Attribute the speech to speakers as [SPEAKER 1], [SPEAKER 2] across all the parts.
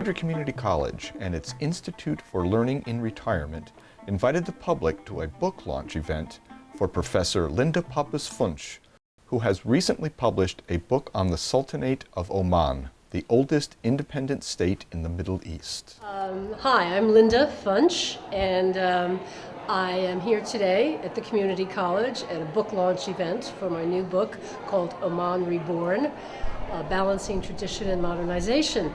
[SPEAKER 1] Frederick Community College and its Institute for Learning in Retirement invited the public to a book launch event for Professor Linda Pappas Funsch, who has recently published a book on the Sultanate of Oman, the oldest independent state in the Middle East.
[SPEAKER 2] Hi, I'm Linda Funsch, and I am here today at the Community College at a book launch event for my new book called Oman Reborn, Balancing Tradition and Modernization.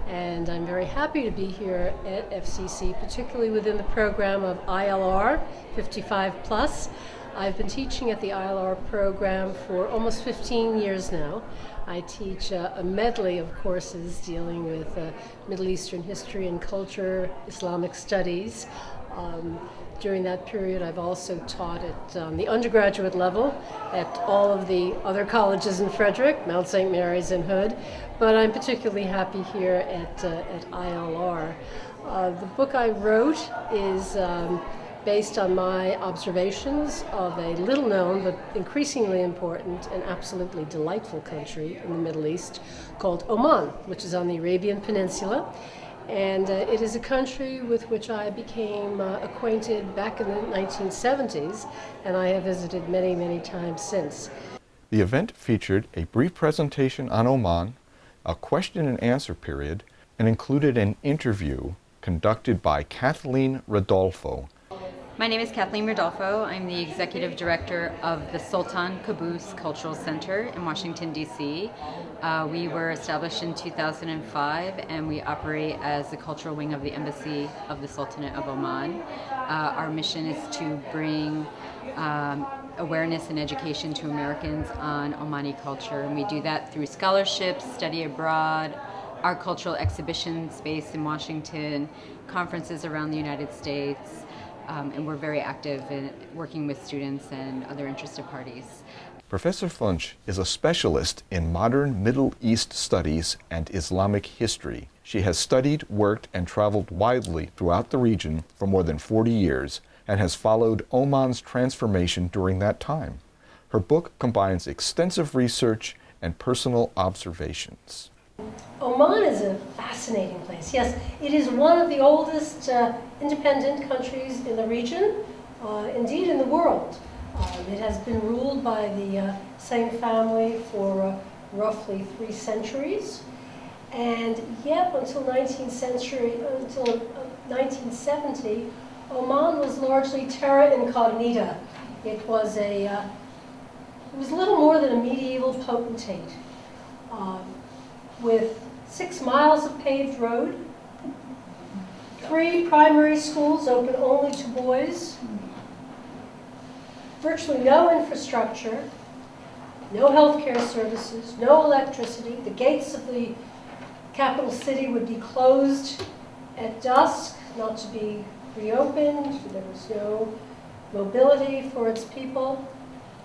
[SPEAKER 2] And I'm very happy to be here at FCC, particularly within the program of ILR 55+. I've been teaching at the ILR program for almost 15 years now. I teach a medley of courses dealing with Middle Eastern history and culture, Islamic studies. During that period, I've also taught at the undergraduate level at all of the other colleges in Frederick, Mount St. Mary's and Hood, but I'm particularly happy here at ILR. The book I wrote is based on my observations of a little-known but increasingly important and absolutely delightful country in the Middle East called Oman, which is on the Arabian Peninsula. And it is a country with which I became acquainted back in the 1970s, and I have visited many, many times since.
[SPEAKER 1] The event featured a brief presentation on Oman, a question and answer period, and included an interview conducted by Kathleen Rodolfo.
[SPEAKER 3] My name is Kathleen Rodolfo. I'm the Executive Director of the Sultan Qaboos Cultural Center in Washington, D.C. We were established in 2005 and we operate as the cultural wing of the Embassy of the Sultanate of Oman. Our mission is to bring awareness and education to Americans on Omani culture, and we do that through scholarships, study abroad, our cultural exhibition space in Washington, conferences around the United States. And we're very active in working with students and other interested parties.
[SPEAKER 1] Professor Funsch is a specialist in modern Middle East studies and Islamic history. She has studied, worked, and traveled widely throughout the region for more than 40 years and has followed Oman's transformation during that time. Her book combines extensive research and personal observations.
[SPEAKER 2] Oman is a fascinating place. Yes, it is one of the oldest independent countries in the region, indeed in the world. It has been ruled by the same family for roughly 3 centuries, and yet until 1970, Oman was largely terra incognita. It was little more than a medieval potentate. With 6 miles of paved road, 3 primary schools open only to boys, virtually no infrastructure, no healthcare services, no electricity. The gates of the capital city would be closed at dusk, not to be reopened. There was no mobility for its people.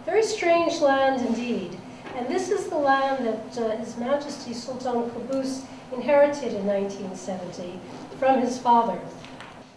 [SPEAKER 2] Very strange land indeed. And this is the land that His Majesty Sultan Qaboos inherited in 1970 from his father.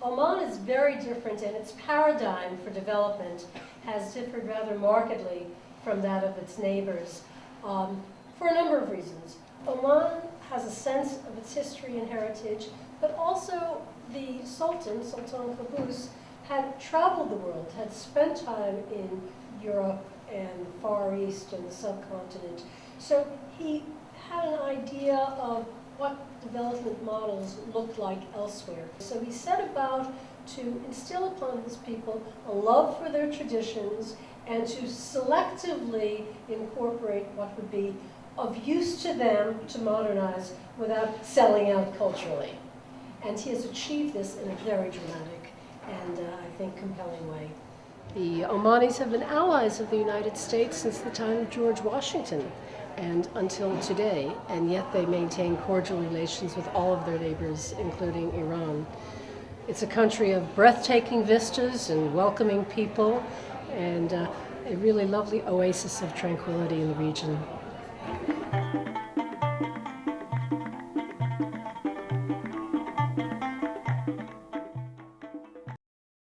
[SPEAKER 2] Oman is very different, and its paradigm for development has differed rather markedly from that of its neighbors for a number of reasons. Oman has a sense of its history and heritage, but also the Sultan Qaboos, had traveled the world, had spent time in Europe and the Far East and the subcontinent. So he had an idea of what development models looked like elsewhere. So he set about to instill upon his people a love for their traditions and to selectively incorporate what would be of use to them to modernize without selling out culturally. And he has achieved this in a very dramatic and I think compelling way. The Omanis have been allies of the United States since the time of George Washington and until today, and yet they maintain cordial relations with all of their neighbors, including Iran. It's a country of breathtaking vistas and welcoming people, and a really lovely oasis of tranquility in the region.